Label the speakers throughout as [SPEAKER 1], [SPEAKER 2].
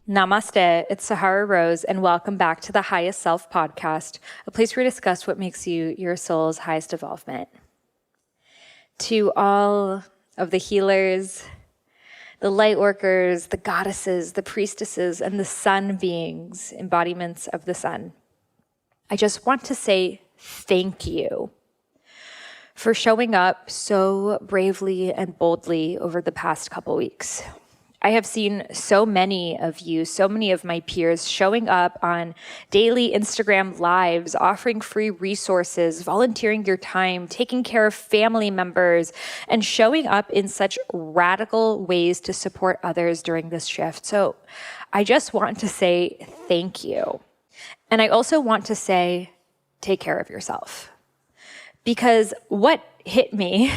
[SPEAKER 1] Namaste, it's Sahara Rose, and welcome back to the Highest Self podcast, a place where we discuss what makes you your soul's highest evolvement. To all of the healers, the Lightworkers, the goddesses, the priestesses, and the sun beings, embodiments of the sun, I just want to say thank you for showing up so bravely and boldly over the past couple weeks. I have seen so many of you, so many of my peers showing up on daily Instagram lives, offering free resources, volunteering your time, taking care of family members, and showing up in such radical ways to support others during this shift. So I just want to say thank you. And I also want to say, take care of yourself. Because what hit me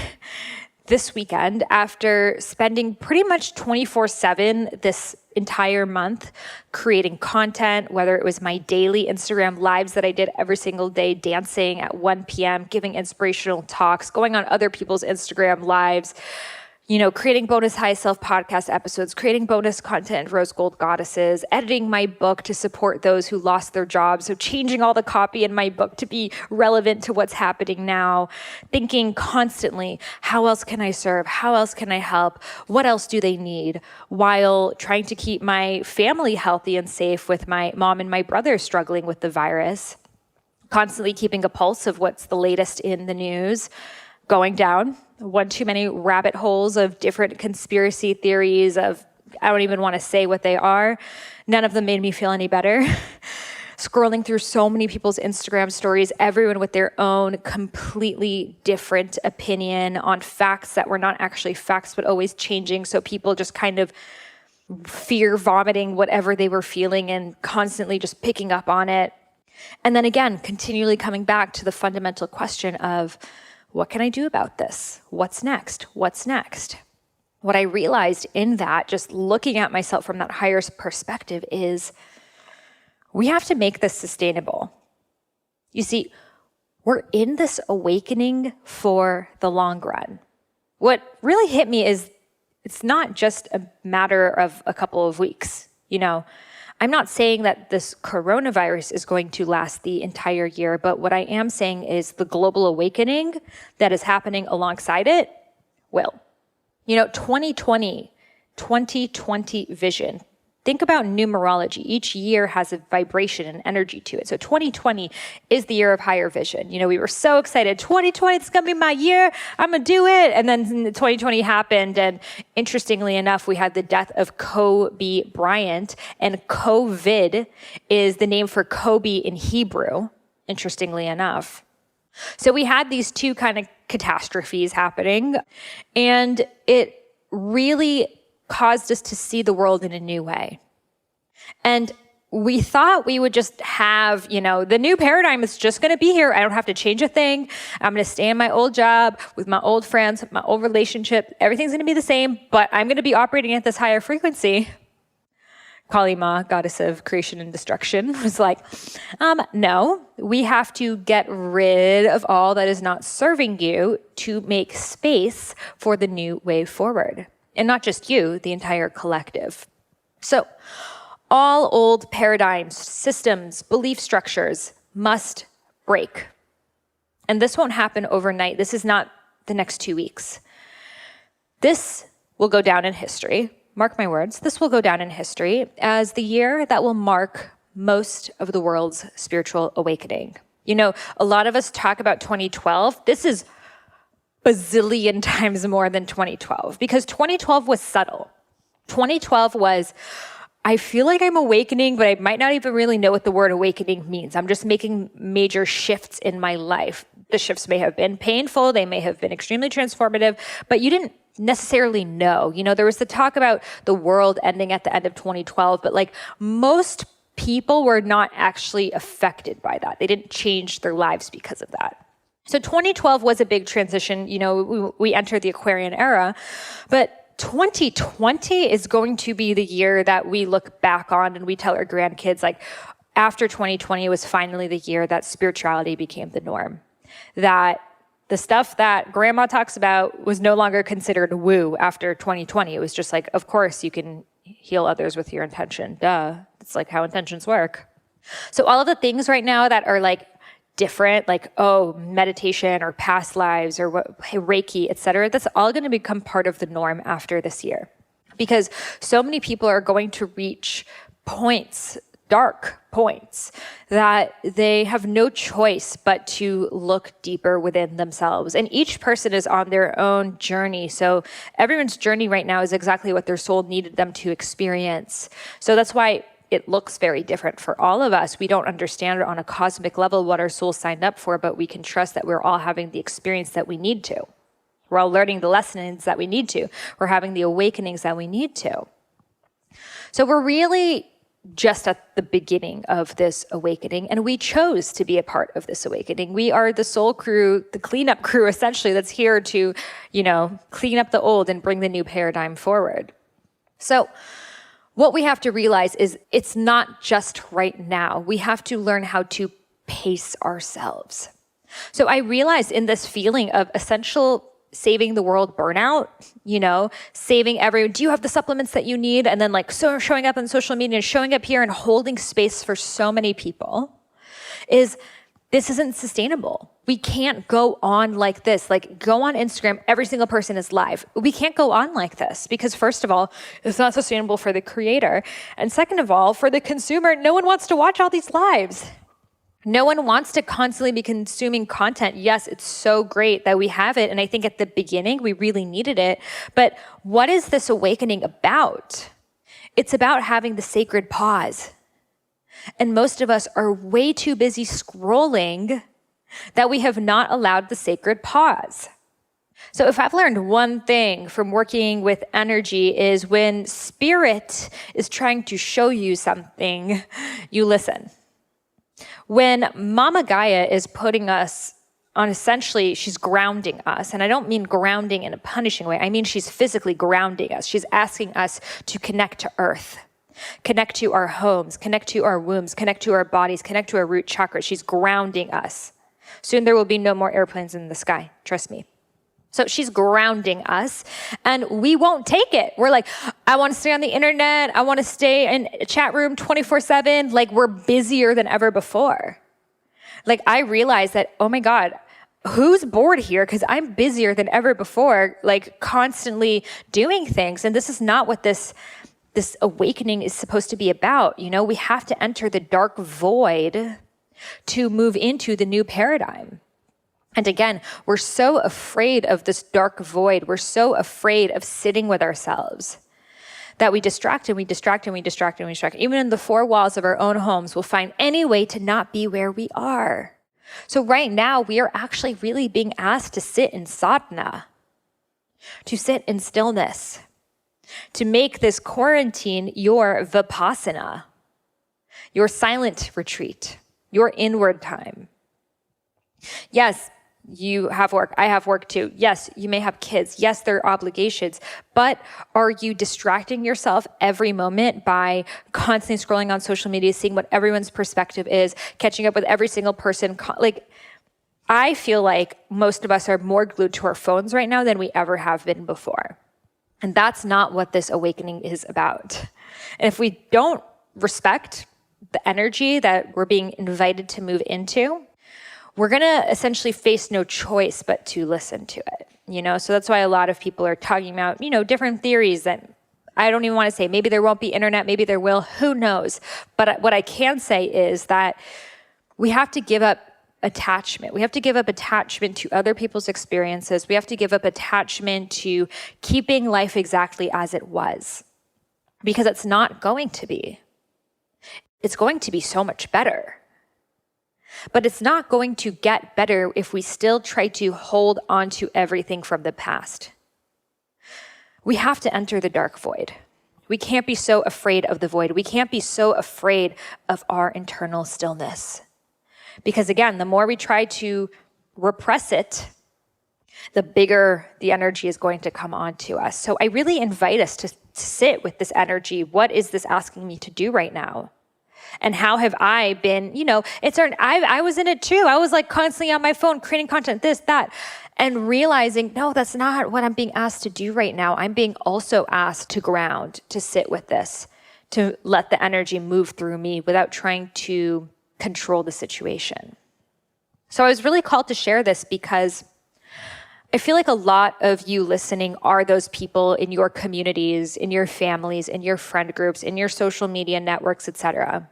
[SPEAKER 1] this weekend, after spending pretty much 24/7 this entire month creating content, whether it was my daily Instagram lives that I did every single day, dancing at 1 p.m., giving inspirational talks, going on other people's Instagram lives, creating bonus high self podcast episodes, creating bonus content, Rose Gold Goddesses, editing my book to support those who lost their jobs. So changing all the copy in my book to be relevant to what's happening now, thinking constantly, how else can I serve? How else can I help? What else do they need? While trying to keep my family healthy and safe with my mom and my brother struggling with the virus, constantly keeping a pulse of what's the latest in the news, going down one too many rabbit holes of different conspiracy theories of, I don't even want to say what they are. None of them made me feel any better. Scrolling through so many people's Instagram stories, everyone with their own completely different opinion on facts that were not actually facts, but always changing. So people just kind of fear vomiting whatever they were feeling and constantly just picking up on it. And then again, continually coming back to the fundamental question of, what can I do about this? What's next? What's next? What I realized in that, just looking at myself from that higher perspective, is we have to make this sustainable. You see, we're in this awakening for the long run. What really hit me is it's not just a matter of a couple of weeks. I'm not saying that this coronavirus is going to last the entire year, but what I am saying is the global awakening that is happening alongside it will. 2020 vision. Think about numerology. Each year has a vibration and energy to it. So 2020 is the year of higher vision. We were so excited. 2020, it's going to be my year. I'm going to do it. And then 2020 happened. And interestingly enough, we had the death of Kobe Bryant. And COVID is the name for Kobe in Hebrew, interestingly enough. So we had these two kind of catastrophes happening. And it really caused us to see the world in a new way. And we thought we would just have, the new paradigm is just going to be here. I don't have to change a thing. I'm going to stay in my old job with my old friends, my old relationship. Everything's going to be the same, but I'm going to be operating at this higher frequency. Kali Ma, goddess of creation and destruction, was like, no, we have to get rid of all that is not serving you to make space for the new way forward. And not just you, the entire collective. So all old paradigms, systems, belief structures must break. And this won't happen overnight. This is not the next 2 weeks. This will go down in history. Mark my words. This will go down in history as the year that will mark most of the world's spiritual awakening. A lot of us talk about 2012. This is bazillion times more than 2012 because 2012 was subtle. 2012 was, I feel like I'm awakening, but I might not even really know what the word awakening means. I'm just making major shifts in my life. The shifts may have been painful. They may have been extremely transformative, but you didn't necessarily know. There was the talk about the world ending at the end of 2012, but most people were not actually affected by that. They didn't change their lives because of that. So 2012 was a big transition. We entered the Aquarian era, but 2020 is going to be the year that we look back on and we tell our grandkids, after 2020 was finally the year that spirituality became the norm, that The stuff that grandma talks about was no longer considered woo after 2020. It was just like, of course, you can heal others with your intention. Duh. It's like how intentions work. So all of the things right now that are like different, like, oh, meditation or past lives or what, Reiki, et cetera, that's all going to become part of the norm after this year. Because so many people are going to reach points, dark points, that they have no choice but to look deeper within themselves. And each person is on their own journey. So everyone's journey right now is exactly what their soul needed them to experience. So that's why it looks very different for all of us. We don't understand on a cosmic level what our soul signed up for, but we can trust that we're all having the experience that we need to. We're all learning the lessons that we need to. We're having the awakenings that we need to. So we're really just at the beginning of this awakening, and we chose to be a part of this awakening. We are the soul crew, the cleanup crew, essentially, that's here to, clean up the old and bring the new paradigm forward. So what we have to realize is it's not just right now. We have to learn how to pace ourselves. So I realized in this feeling of essential saving the world burnout, saving everyone. Do you have the supplements that you need? And then showing up on social media and showing up here and holding space for so many people this isn't sustainable. We can't go on like this. Go on Instagram, every single person is live. We can't go on like this because first of all, it's not sustainable for the creator. And second of all, for the consumer, no one wants to watch all these lives. No one wants to constantly be consuming content. Yes, it's so great that we have it. And I think at the beginning, we really needed it. But what is this awakening about? It's about having the sacred pause. And most of us are way too busy scrolling that we have not allowed the sacred pause. So if I've learned one thing from working with energy is when spirit is trying to show you something, you listen. When Mama Gaia is putting us on essentially, she's grounding us. And I don't mean grounding in a punishing way. I mean, she's physically grounding us. She's asking us to connect to earth, connect to our homes, connect to our wombs, connect to our bodies, connect to our root chakra. She's grounding us. Soon there will be no more airplanes in the sky. Trust me. So she's grounding us and we won't take it. We're like, I want to stay on the internet. I want to stay in a chat room 24/7. We're busier than ever before. I realized that, oh my God, who's bored here? Because I'm busier than ever before, constantly doing things. And this is not what this awakening is supposed to be about. We have to enter the dark void to move into the new paradigm. And again, we're so afraid of this dark void. We're so afraid of sitting with ourselves that we distract and we distract and we distract and we distract. Even in the four walls of our own homes, we'll find any way to not be where we are. So right now, we are actually really being asked to sit in sadhana, to sit in stillness, to make this quarantine your vipassana, your silent retreat, your inward time. Yes, you have work. I have work too. Yes, you may have kids. Yes, there are obligations. But are you distracting yourself every moment by constantly scrolling on social media, seeing what everyone's perspective is, catching up with every single person? I feel like most of us are more glued to our phones right now than we ever have been before. And that's not what this awakening is about. And if we don't respect the energy that we're being invited to move into, we're going to essentially face no choice but to listen to it, So that's why a lot of people are talking about, different theories that I don't even want to say. Maybe there won't be internet, maybe there will, who knows? But what I can say is that we have to give up attachment. We have to give up attachment to other people's experiences. We have to give up attachment to keeping life exactly as it was, because it's not going to be. It's going to be so much better. But it's not going to get better if we still try to hold on to everything from the past. We have to enter the dark void. We can't be so afraid of the void. We can't be so afraid of our internal stillness. Because again, the more we try to repress it, the bigger the energy is going to come onto us. So I really invite us to sit with this energy. What is this asking me to do right now? And how have I been, I was in it too. I was like constantly on my phone, creating content, this, that, and realizing, no, that's not what I'm being asked to do right now. I'm being also asked to ground, to sit with this, to let the energy move through me without trying to control the situation. So I was really called to share this because I feel like a lot of you listening are those people in your communities, in your families, in your friend groups, in your social media networks, etc.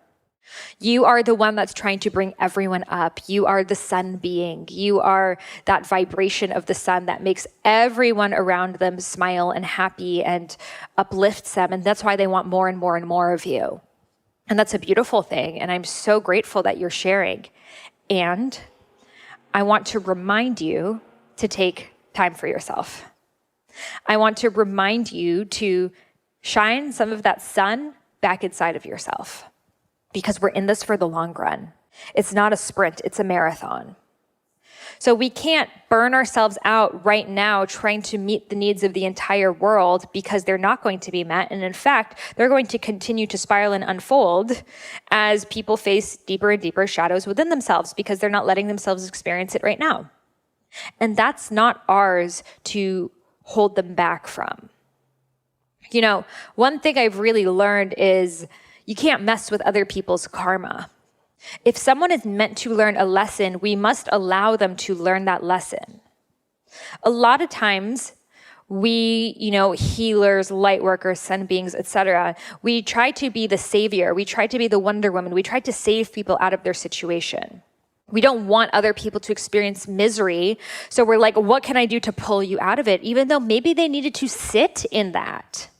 [SPEAKER 1] You are the one that's trying to bring everyone up. You are the sun being. You are that vibration of the sun that makes everyone around them smile and happy and uplifts them. And that's why they want more and more and more of you. And that's a beautiful thing. And I'm so grateful that you're sharing. And I want to remind you to take time for yourself. I want to remind you to shine some of that sun back inside of yourself, because we're in this for the long run. It's not a sprint, it's a marathon. So we can't burn ourselves out right now trying to meet the needs of the entire world, because they're not going to be met. And in fact, they're going to continue to spiral and unfold as people face deeper and deeper shadows within themselves, because they're not letting themselves experience it right now. And that's not ours to hold them back from. One thing I've really learned is you can't mess with other people's karma. If someone is meant to learn a lesson, we must allow them to learn that lesson. A lot of times, we, healers, light workers, sun beings, etc., we try to be the savior. We try to be the Wonder Woman. We try to save people out of their situation. We don't want other people to experience misery. So we're like, what can I do to pull you out of it? Even though maybe they needed to sit in that.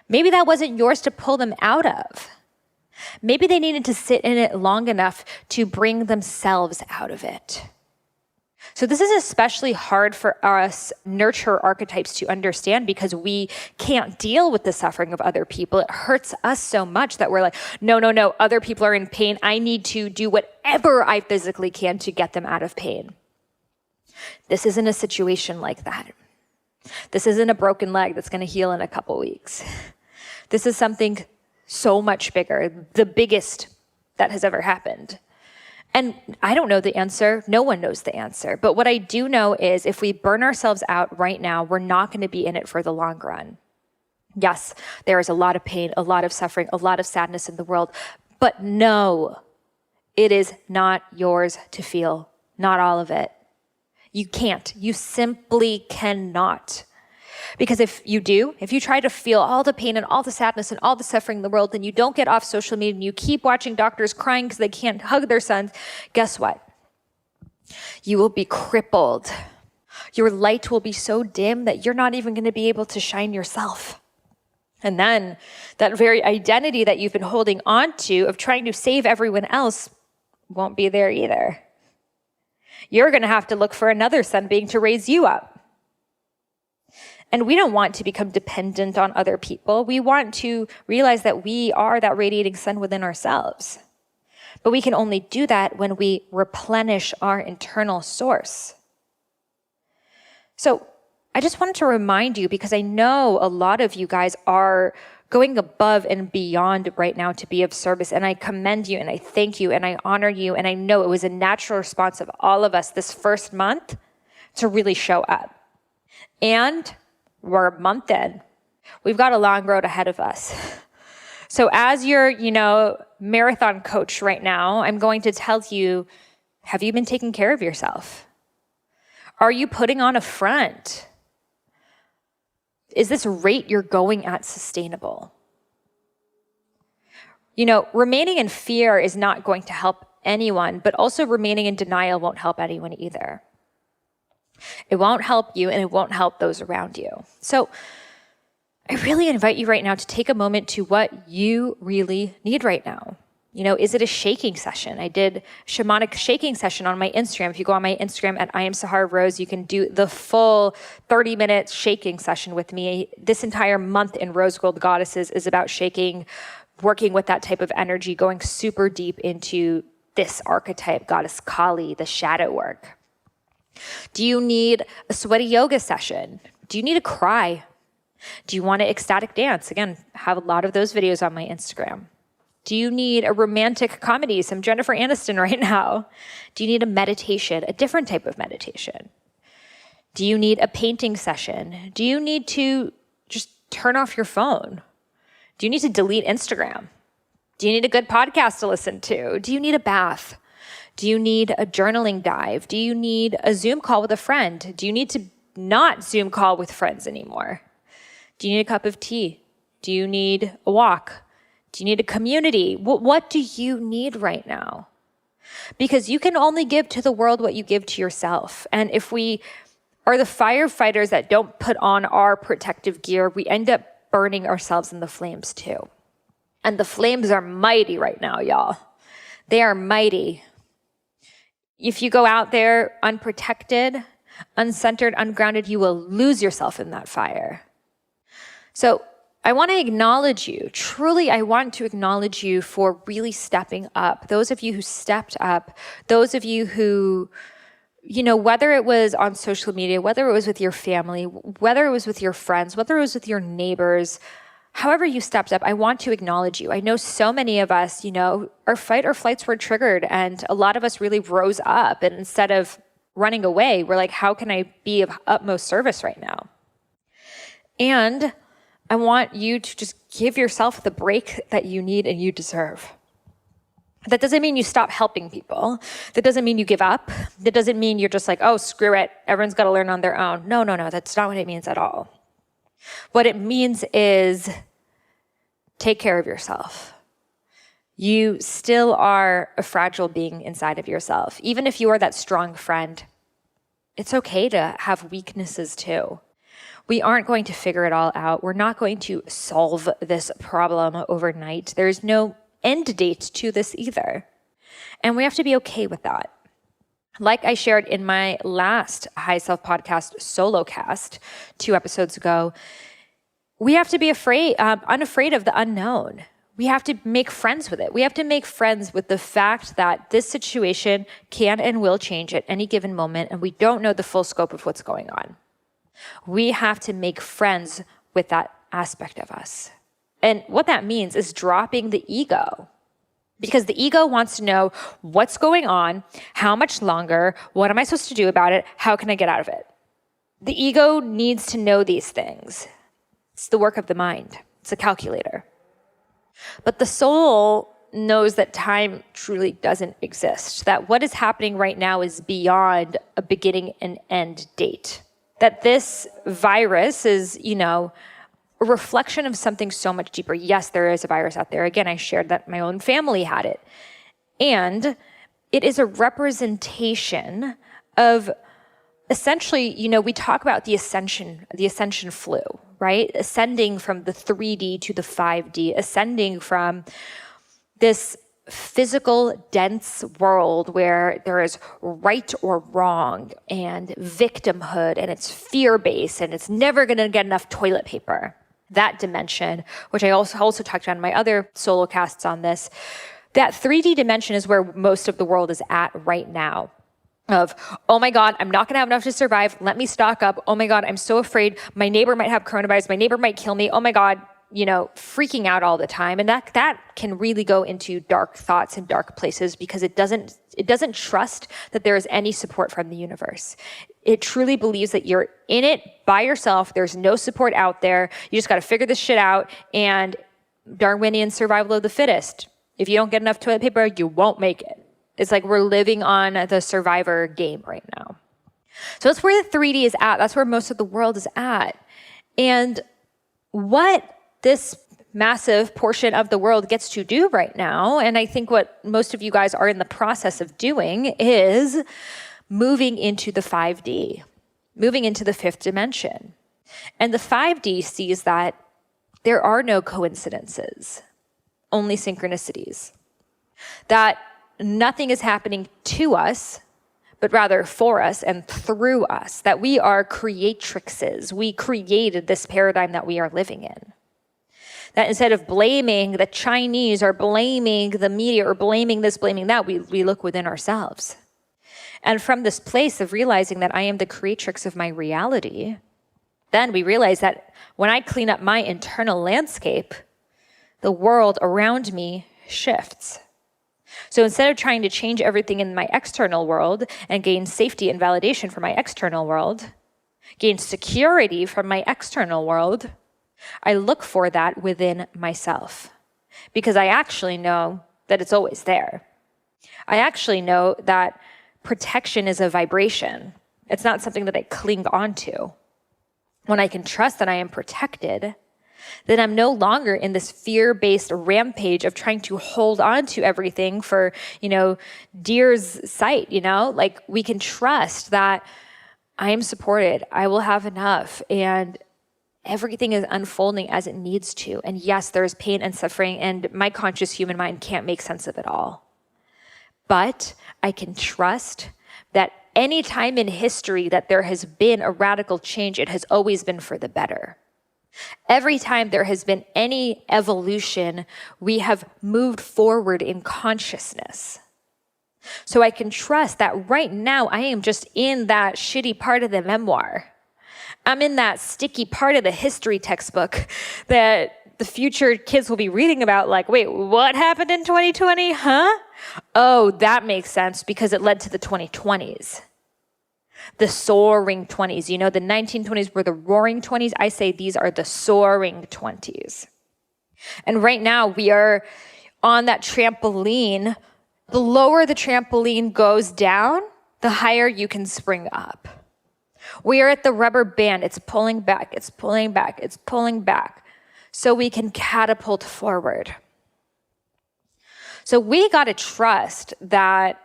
[SPEAKER 1] Maybe that wasn't yours to pull them out of. Maybe they needed to sit in it long enough to bring themselves out of it. So this is especially hard for us nurture archetypes to understand, because we can't deal with the suffering of other people. It hurts us so much that we're like, no, other people are in pain. I need to do whatever I physically can to get them out of pain. This isn't a situation like that. This isn't a broken leg that's going to heal in a couple weeks. This is something so much bigger, the biggest that has ever happened. And I don't know the answer. No one knows the answer. But what I do know is if we burn ourselves out right now, we're not going to be in it for the long run. Yes, there is a lot of pain, a lot of suffering, a lot of sadness in the world. But no, it is not yours to feel. Not all of it. You can't. You simply cannot. Because if you try to feel all the pain and all the sadness and all the suffering in the world, then you don't get off social media and you keep watching doctors crying because they can't hug their sons, guess what? You will be crippled. Your light will be so dim that you're not even going to be able to shine yourself. And then that very identity that you've been holding on to of trying to save everyone else won't be there either. You're going to have to look for another sun being to raise you up. And we don't want to become dependent on other people. We want to realize that we are that radiating sun within ourselves. But we can only do that when we replenish our internal source. So I just wanted to remind you, because I know a lot of you guys are going above and beyond right now to be of service. And I commend you and I thank you and I honor you. And I know it was a natural response of all of us this first month to really show up. And we're a month in. We've got a long road ahead of us. So as your, marathon coach right now, I'm going to tell you, have you been taking care of yourself? Are you putting on a front? Is this rate you're going at sustainable? Remaining in fear is not going to help anyone, but also remaining in denial won't help anyone either. It won't help you and it won't help those around you. So I really invite you right now to take a moment to what you really need right now. Is it a shaking session? I did shamanic shaking session on my Instagram. If you go on my Instagram at I am Sahara Rose, you can do the full 30-minute shaking session with me. This entire month in Rose Gold Goddesses is about shaking, working with that type of energy, going super deep into this archetype, Goddess Kali, the shadow work. Do you need a sweaty yoga session? Do you need to cry? Do you want an ecstatic dance? Again, I have a lot of those videos on my Instagram. Do you need a romantic comedy, some Jennifer Aniston right now? Do you need a meditation, a different type of meditation? Do you need a painting session? Do you need to just turn off your phone? Do you need to delete Instagram? Do you need a good podcast to listen to? Do you need a bath? Do you need a journaling dive? Do you need a Zoom call with a friend? Do you need to not Zoom call with friends anymore? Do you need a cup of tea? Do you need a walk? Do you need a community? What do you need right now? Because you can only give to the world what you give to yourself. And if we are the firefighters that don't put on our protective gear, we end up burning ourselves in the flames too. And the flames are mighty right now, y'all. They are mighty. If you go out there unprotected, uncentered, ungrounded, you will lose yourself in that fire. So I want to acknowledge you. Truly, I want to acknowledge you for really stepping up. Those of you who stepped up, those of you who, whether it was on social media, whether it was with your family, whether it was with your friends, whether it was with your neighbors, however you stepped up, I want to acknowledge you. I know so many of us, our fight or flights were triggered, and a lot of us really rose up. And instead of running away, we're like, how can I be of utmost service right now? And I want you to just give yourself the break that you need and you deserve. That doesn't mean you stop helping people. That doesn't mean you give up. That doesn't mean you're just like, oh, screw it. Everyone's got to learn on their own. No. That's not what it means at all. What it means is take care of yourself. You still are a fragile being inside of yourself. Even if you are that strong friend, it's okay to have weaknesses too. We aren't going to figure it all out. We're not going to solve this problem overnight. There's no end date to this either. And we have to be okay with that. Like I shared in my last High Self podcast solo cast 2 episodes ago, we have to be unafraid of the unknown. We have to make friends with it. We have to make friends with the fact that this situation can and will change at any given moment, and we don't know the full scope of what's going on. We have to make friends with that aspect of us. And what that means is dropping the ego. Because the ego wants to know what's going on, how much longer, what am I supposed to do about it, how can I get out of it? The ego needs to know these things. It's the work of the mind. It's a calculator. But the soul knows that time truly doesn't exist, that what is happening right now is beyond a beginning and end date. That this virus is, a reflection of something so much deeper. Yes, there is a virus out there. Again, I shared that my own family had it. And it is a representation of essentially, we talk about the ascension flu, right? Ascending from the 3D to the 5D, ascending from this physical, dense world where there is right or wrong and victimhood, and it's fear-based, and it's never going to get enough toilet paper. That dimension, which I also talked about in my other solo casts on this, that 3D dimension is where most of the world is at right now. Of, oh my God, I'm not going to have enough to survive. Let me stock up. Oh my God, I'm so afraid. My neighbor might have coronavirus. My neighbor might kill me. Oh my God, freaking out all the time. And that can really go into dark thoughts and dark places because it doesn't trust that there is any support from the universe. It truly believes that you're in it by yourself. There's no support out there. You just got to figure this shit out. And Darwinian survival of the fittest. If you don't get enough toilet paper, you won't make it. It's like we're living on the survivor game right now. So that's where the 3D is at. That's where most of the world is at. And what this massive portion of the world gets to do right now, and I think what most of you guys are in the process of doing, is moving into the 5D, moving into the 5th dimension. And the 5D sees that there are no coincidences, only synchronicities. That nothing is happening to us, but rather for us and through us, that we are creatrixes. We created this paradigm that we are living in. That instead of blaming the Chinese or blaming the media or blaming this, blaming that, we look within ourselves. And from this place of realizing that I am the creatrix of my reality, then we realize that when I clean up my internal landscape, the world around me shifts. So instead of trying to change everything in my external world and gain safety and validation from my external world, gain security from my external world, I look for that within myself because I actually know that it's always there. I actually know that protection is a vibration. It's not something that I cling onto. When I can trust that I am protected, then I'm no longer in this fear-based rampage of trying to hold on to everything for, deer's sight, Like we can trust that I am supported, I will have enough, and everything is unfolding as it needs to. And yes, there is pain and suffering, and my conscious human mind can't make sense of it all. But I can trust that any time in history that there has been a radical change, it has always been for the better. Every time there has been any evolution, we have moved forward in consciousness. So I can trust that right now I am just in that shitty part of the memoir. I'm in that sticky part of the history textbook that the future kids will be reading about, like, wait, what happened in 2020? Huh? Oh, that makes sense because it led to the 2020s. The soaring 20s. The 1920s were the roaring 20s. I say these are the soaring 20s. And right now we are on that trampoline. The lower the trampoline goes down, the higher you can spring up. We are at the rubber band. It's pulling back, it's pulling back, it's pulling back. So we can catapult forward. So we got to trust that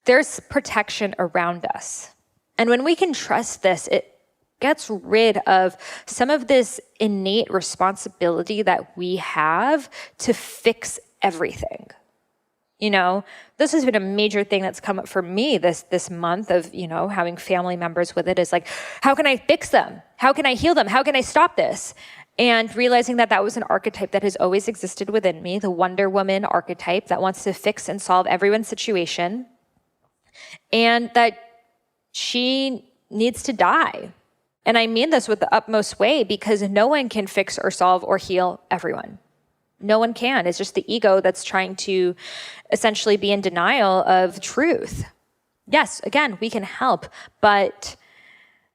[SPEAKER 1] there's protection around us. And when we can trust this, it gets rid of some of this innate responsibility that we have to fix everything. This has been a major thing that's come up for me this month of, having family members with it is like, how can I fix them? How can I heal them? How can I stop this? And realizing that was an archetype that has always existed within me, the Wonder Woman archetype that wants to fix and solve everyone's situation. And that she needs to die. And I mean this with the utmost way because no one can fix or solve or heal everyone. No one can. It's just the ego that's trying to essentially be in denial of truth. Yes, again, we can help, but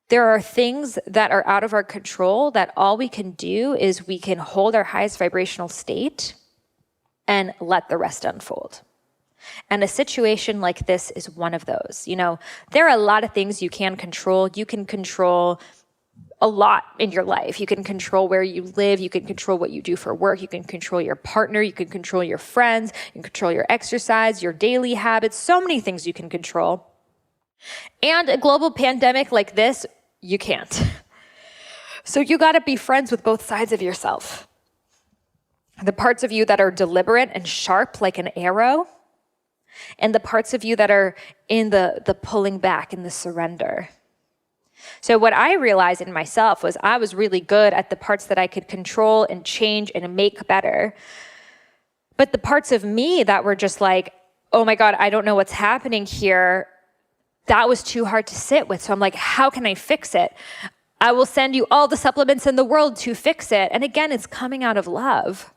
[SPEAKER 1] there are things that are out of our control that all we can do is we can hold our highest vibrational state and let the rest unfold. And a situation like this is one of those. There are a lot of things you can control. You can control a lot in your life. You can control where you live. You can control what you do for work. You can control your partner. You can control your friends. You can control your exercise, your daily habits. So many things you can control. And a global pandemic like this, you can't. So you got to be friends with both sides of yourself. The parts of you that are deliberate and sharp like an arrow, and the parts of you that are in the pulling back and the surrender. So what I realized in myself was I was really good at the parts that I could control and change and make better. But the parts of me that were just like, oh my God, I don't know what's happening here, that was too hard to sit with. So I'm like, how can I fix it? I will send you all the supplements in the world to fix it. And again, it's coming out of love.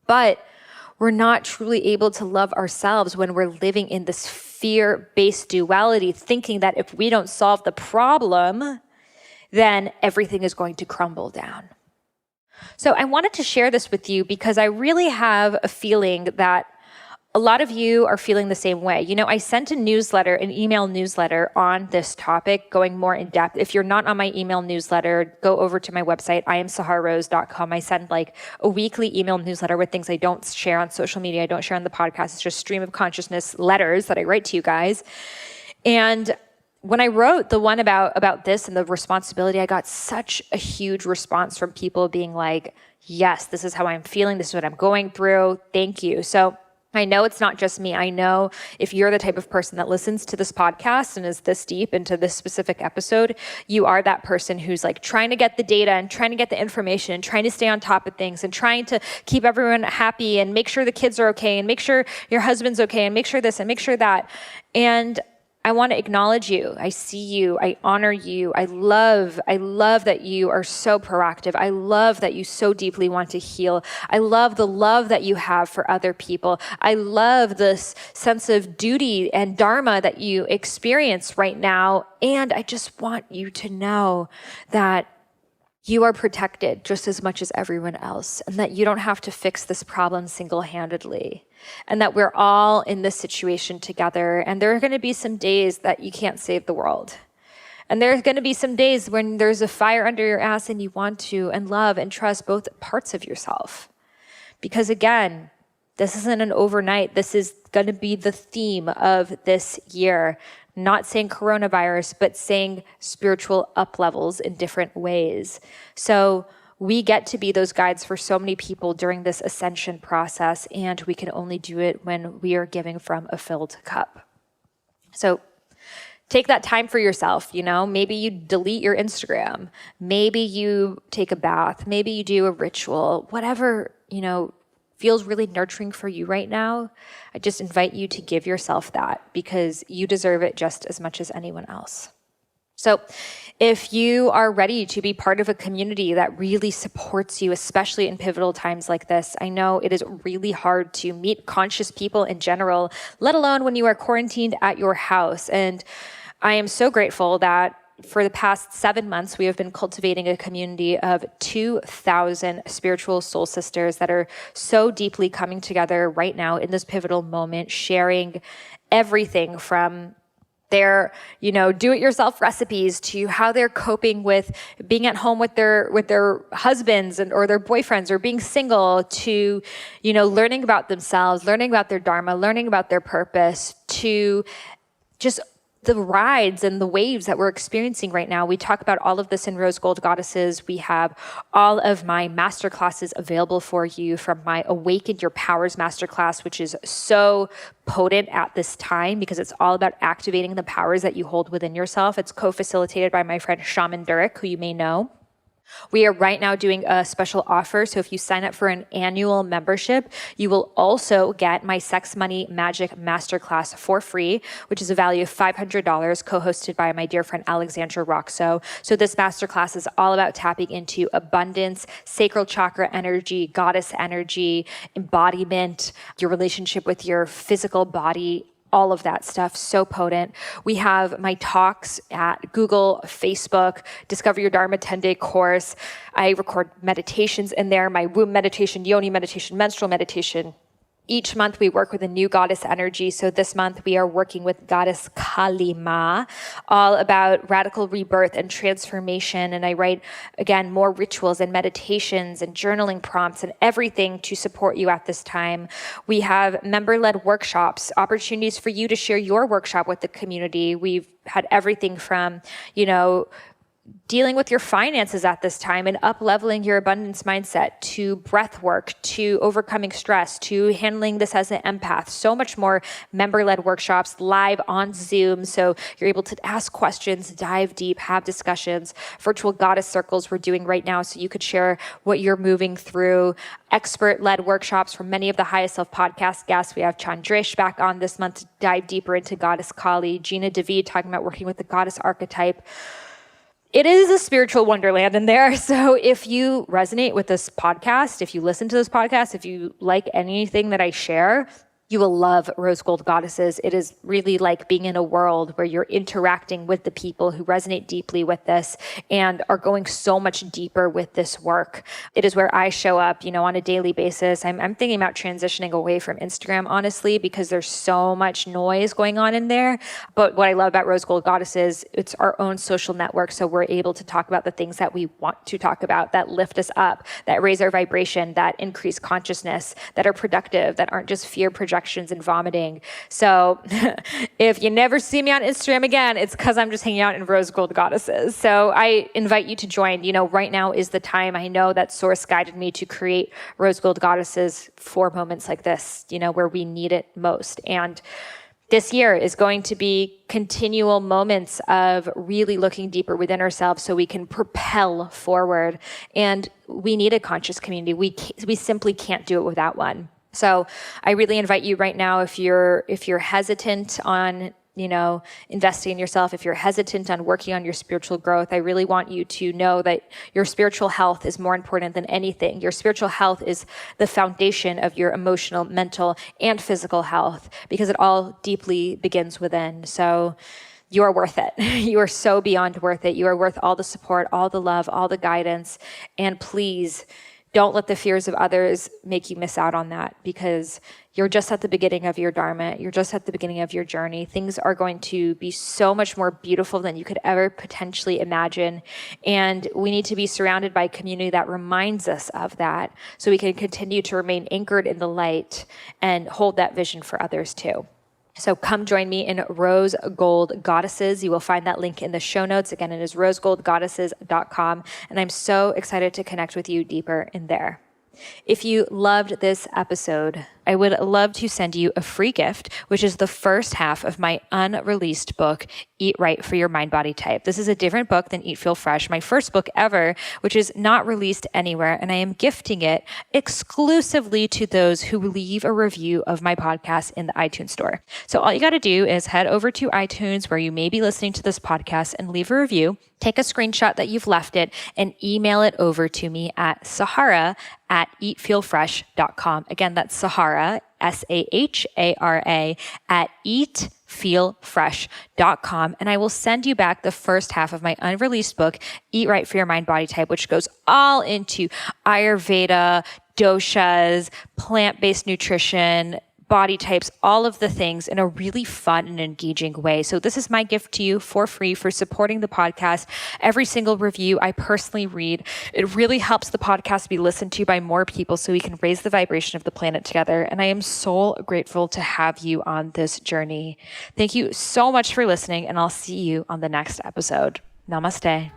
[SPEAKER 1] But we're not truly able to love ourselves when we're living in this fear-based duality, thinking that if we don't solve the problem, then everything is going to crumble down. So I wanted to share this with you because I really have a feeling that a lot of you are feeling the same way. I sent an email newsletter on this topic, going more in depth. If you're not on my email newsletter, go over to my website, iamsahararose.com. I send like a weekly email newsletter with things I don't share on social media. I don't share on the podcast. It's just stream of consciousness letters that I write to you guys. And when I wrote the one about this and the responsibility, I got such a huge response from people being like, yes, this is how I'm feeling. This is what I'm going through. Thank you. So I know it's not just me. I know if you're the type of person that listens to this podcast and is this deep into this specific episode, you are that person who's like trying to get the data and trying to get the information and trying to stay on top of things and trying to keep everyone happy and make sure the kids are okay and make sure your husband's okay and make sure this and make sure that. And I want to acknowledge you. I see you. I honor you. I love that you are so proactive. I love that you so deeply want to heal. I love the love that you have for other people. I love this sense of duty and dharma that you experience right now. And I just want you to know that you are protected just as much as everyone else, and that you don't have to fix this problem single-handedly, and that we're all in this situation together. And there are going to be some days that you can't save the world. And there's going to be some days when there's a fire under your ass and you want to and love and trust both parts of yourself. Because again, this isn't an overnight. This is going to be the theme of this year. Not saying coronavirus, but saying spiritual up levels in different ways. So we get to be those guides for so many people during this ascension process, and we can only do it when we are giving from a filled cup. So take that time for yourself, maybe you delete your Instagram, maybe you take a bath, maybe you do a ritual, whatever, feels really nurturing for you right now. I just invite you to give yourself that, because you deserve it just as much as anyone else. So if you are ready to be part of a community that really supports you, especially in pivotal times like this, I know it is really hard to meet conscious people in general, let alone when you are quarantined at your house. And I am so grateful that for the past 7 months, we have been cultivating a community of 2,000 spiritual soul sisters that are so deeply coming together right now in this pivotal moment, sharing everything from their, do-it-yourself recipes to how they're coping with being at home with their husbands or their boyfriends, or being single, to, learning about themselves, learning about their dharma, learning about their purpose, to just the rides and the waves that we're experiencing right now. We talk about all of this in Rose Gold Goddesses. We have all of my masterclasses available for you, from my Awaken Your Powers masterclass, which is so potent at this time because it's all about activating the powers that you hold within yourself. It's co-facilitated by my friend Shaman Durek, who you may know. We are right now doing a special offer. So if you sign up for an annual membership, you will also get my Sex, Money, Magic Masterclass for free, which is a value of $500, co-hosted by my dear friend Alexandra Roxo. So this masterclass is all about tapping into abundance, sacral chakra energy, goddess energy, embodiment, your relationship with your physical body, all of that stuff, so potent. We have my talks at Google, Facebook, Discover Your Dharma 10-day course. I record meditations in there, my womb meditation, yoni meditation, menstrual meditation. Each month we work with a new goddess energy. So this month we are working with goddess Kali Ma, all about radical rebirth and transformation. And I write, again, more rituals and meditations and journaling prompts and everything to support you at this time. We have member-led workshops, opportunities for you to share your workshop with the community. We've had everything from, dealing with your finances at this time and up-leveling your abundance mindset, to breath work, to overcoming stress, to handling this as an empath. So much more member-led workshops live on Zoom. So you're able to ask questions, dive deep, have discussions. Virtual goddess circles we're doing right now, so you could share what you're moving through. Expert-led workshops from many of the Highest Self podcast guests. We have Chandresh back on this month to dive deeper into Goddess Kali. Gina David talking about working with the goddess archetype. It is a spiritual wonderland in there. So if you resonate with this podcast, if you listen to this podcast, if you like anything that I share, you will love Rose Gold Goddesses. It is really like being in a world where you're interacting with the people who resonate deeply with this and are going so much deeper with this work. It is where I show up, on a daily basis. I'm thinking about transitioning away from Instagram, honestly, because there's so much noise going on in there. But what I love about Rose Gold Goddesses, it's our own social network. So we're able to talk about the things that we want to talk about, that lift us up, that raise our vibration, that increase consciousness, that are productive, that aren't just fear projections and vomiting. So if you never see me on Instagram again, it's because I'm just hanging out in Rose Gold Goddesses. So I invite you to join. Right now is the time. I know that Source guided me to create Rose Gold Goddesses for moments like this, where we need it most. And this year is going to be continual moments of really looking deeper within ourselves so we can propel forward. And we need a conscious community. We simply can't do it without one. So I really invite you right now, if you're hesitant on, investing in yourself, if you're hesitant on working on your spiritual growth, I really want you to know that your spiritual health is more important than anything. Your spiritual health is the foundation of your emotional, mental, and physical health, because it all deeply begins within. So you are worth it. You are so beyond worth it. You are worth all the support, all the love, all the guidance. And please don't let the fears of others make you miss out on that, because you're just at the beginning of your dharma. You're just at the beginning of your journey. Things are going to be so much more beautiful than you could ever potentially imagine. And we need to be surrounded by a community that reminds us of that, so we can continue to remain anchored in the light and hold that vision for others too. So come join me in Rose Gold Goddesses. You will find that link in the show notes. Again, it is rosegoldgoddesses.com. And I'm so excited to connect with you deeper in there. If you loved this episode, I would love to send you a free gift, which is the first half of my unreleased book, Eat Right for Your Mind Body Type. This is a different book than Eat Feel Fresh, my first book ever, which is not released anywhere. And I am gifting it exclusively to those who leave a review of my podcast in the iTunes store. So all you got to do is head over to iTunes, where you may be listening to this podcast, and leave a review. Take a screenshot that you've left it and email it over to me at Sahara@eatfeelfresh.com. Again, that's Sahara, Sahara, at eatfeelfresh.com. And I will send you back the first half of my unreleased book, Eat Right for Your Mind Body Type, which goes all into Ayurveda, doshas, plant-based nutrition, body types, all of the things in a really fun and engaging way. So this is my gift to you for free for supporting the podcast. Every single review I personally read. It really helps the podcast be listened to by more people, so we can raise the vibration of the planet together. And I am so grateful to have you on this journey. Thank you so much for listening, and I'll see you on the next episode. Namaste.